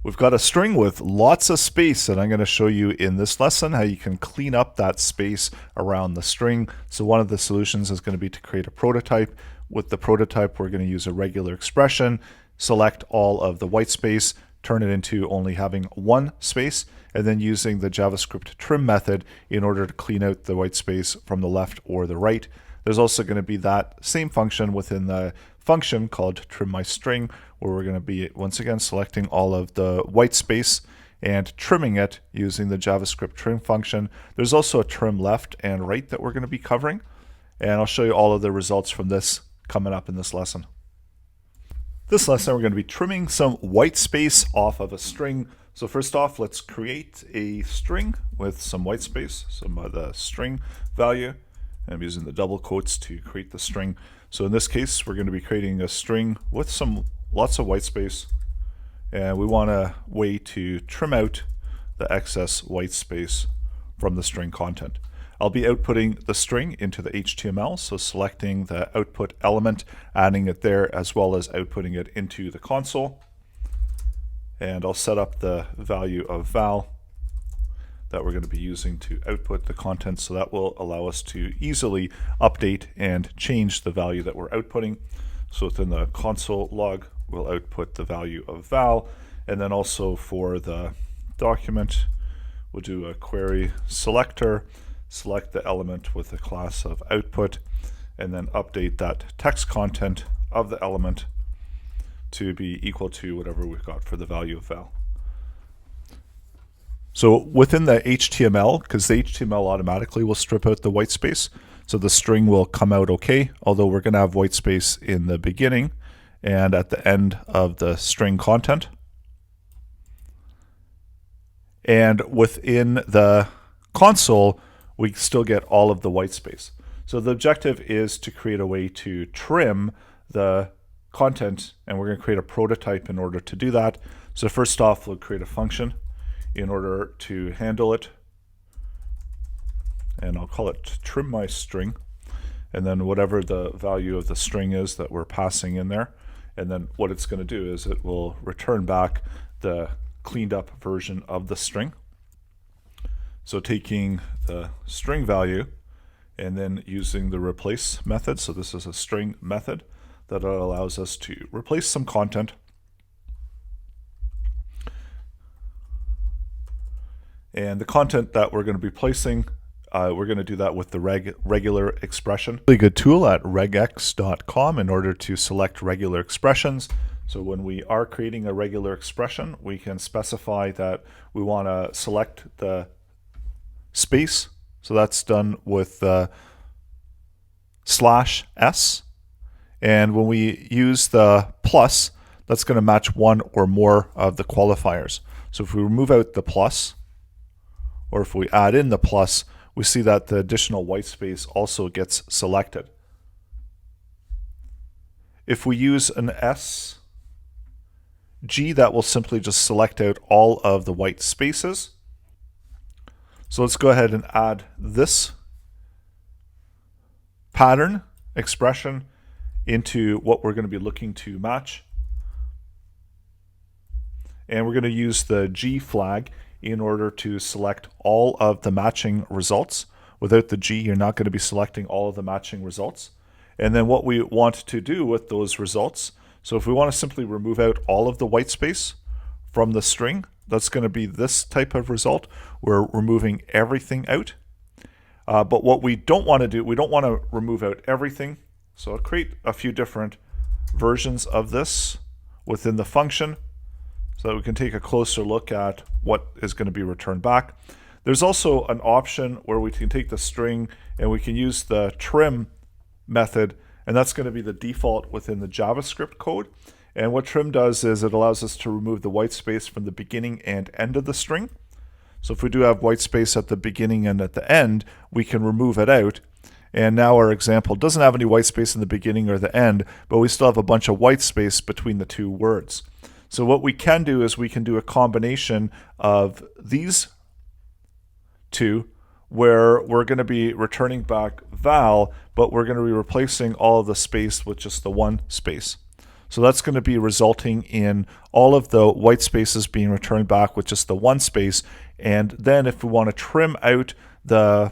We've got a string with lots of space, and I'm going to show you in this lesson how you can clean up that space around the string. So one of the solutions is going to be to create a prototype. With the prototype, we're going to use a regular expression, select all of the white space, turn it into only having one space, and then using the JavaScript trim method in order to clean out the white space from the left or the right. There's also going to be that same function within the function called trim_my_string, where we're going to be once again selecting all of the white space and trimming it using the JavaScript trim function. There's also a trim left and right that we're going to be covering, and I'll show you all of the results from this coming up in this lesson. This lesson we're going to be trimming some white space off of a string. So first off, let's create a string with some white space, some of the string value. I'm using the double quotes to create the string. So in this case, we're going to be creating a string with lots of white space, and we want a way to trim out the excess white space from the string content. I'll be outputting the string into the HTML, so selecting the output element, adding it there, as well as outputting it into the console. And I'll set up the value of val that we're going to be using to output the content, so that will allow us to easily update and change the value that we're outputting. So within the console log, we'll output the value of val, and then also for the document, we'll do a query selector, select the element with the class of output, and then update that text content of the element to be equal to whatever we've got for the value of val. So within the HTML, because the HTML automatically will strip out the white space, so the string will come out okay, although we're going to have white space in the beginning and at the end of the string content. And within the console, we still get all of the white space. So the objective is to create a way to trim the content, and we're going to create a prototype in order to do that. So first off, we'll create a function in order to handle it, and I'll call it trim_my_string, and then whatever the value of the string is that we're passing in there, and then what it's going to do is it will return back the cleaned up version of the string. So taking the string value and then using the replace method, so this is a string method that allows us to replace some content. And the content that we're going to be placing, we're going to do that with the regular expression. Really good tool at regex.com in order to select regular expressions. So when we are creating a regular expression, we can specify that we want to select the space. So that's done with /s. And when we use the plus, that's going to match one or more of the qualifiers. So if we remove out the plus, or if we add in the plus, we see that the additional white space also gets selected. If we use an SG, that will simply just select out all of the white spaces. So let's go ahead and add this pattern expression into what we're going to be looking to match. And we're going to use the G flag in order to select all of the matching results. Without the G, you're not going to be selecting all of the matching results. And then what we want to do with those results, so if we want to simply remove out all of the white space from the string, that's going to be this type of result. We're removing everything out. But what we don't want to do, we don't want to remove out everything. So I'll create a few different versions of this within the function, so that we can take a closer look at what is going to be returned back. There's also an option where we can take the string and we can use the trim method, and that's going to be the default within the JavaScript code. And what trim does is it allows us to remove the white space from the beginning and end of the string. So if we do have white space at the beginning and at the end, we can remove it out. And now our example doesn't have any white space in the beginning or the end, but we still have a bunch of white space between the two words. So what we can do is we can do a combination of these two, where we're going to be returning back val, but we're going to be replacing all of the space with just the one space. So that's going to be resulting in all of the white spaces being returned back with just the one space. And then if we want to trim out the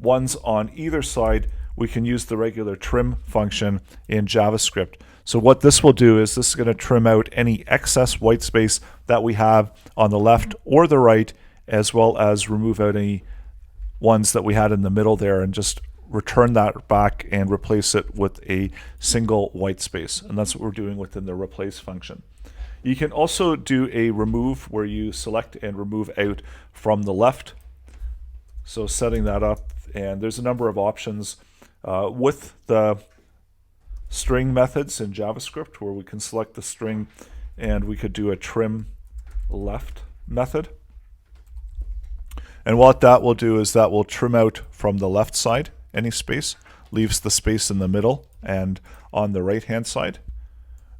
ones on either side, we can use the regular trim function in JavaScript. So what this will do is this is going to trim out any excess white space that we have on the left or the right, as well as remove out any ones that we had in the middle there and just return that back and replace it with a single white space. And that's what we're doing within the replace function. You can also do a remove where you select and remove out from the left. So setting that up, and there's a number of options with the string methods in JavaScript where we can select the string and we could do a trim left method. And what that will do is that will trim out from the left side any space, leaves the space in the middle and on the right hand side.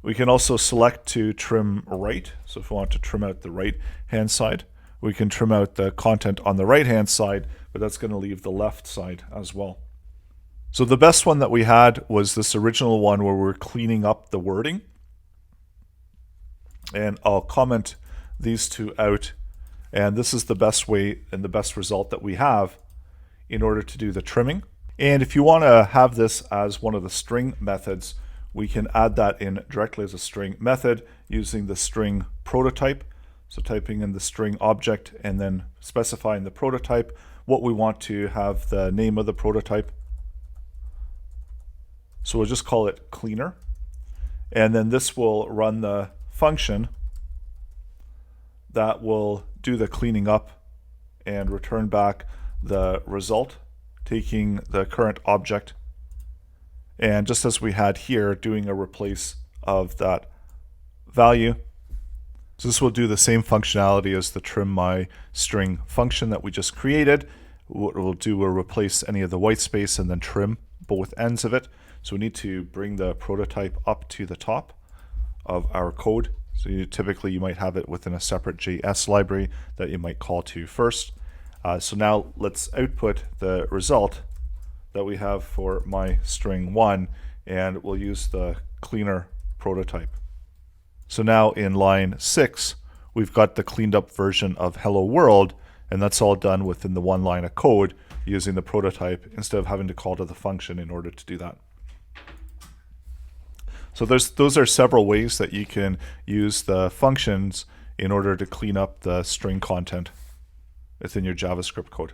We can also select to trim right. So if we want to trim out the right hand side, we can trim out the content on the right hand side, but that's going to leave the left side as well. So the best one that we had was this original one where we're cleaning up the wording. And I'll comment these two out. And this is the best way and the best result that we have in order to do the trimming. And if you want to have this as one of the string methods, we can add that in directly as a string method using the string prototype. So typing in the string object and then specifying the prototype, what we want to have the name of the prototype. So we'll just call it cleaner. And then this will run the function that will do the cleaning up and return back the result, taking the current object. And just as we had here, doing a replace of that value. So this will do the same functionality as the trim my string function that we just created. What we'll do, we'll replace any of the white space and then trim both ends of it. So we need to bring the prototype up to the top of our code. So typically you might have it within a separate JS library that you might call to first. So now let's output the result that we have for my string 1, and we'll use the cleaner prototype. So now in line 6, we've got the cleaned up version of Hello World, and that's all done within the one line of code using the prototype instead of having to call to the function in order to do that. So those are several ways that you can use the functions in order to clean up the string content within your JavaScript code.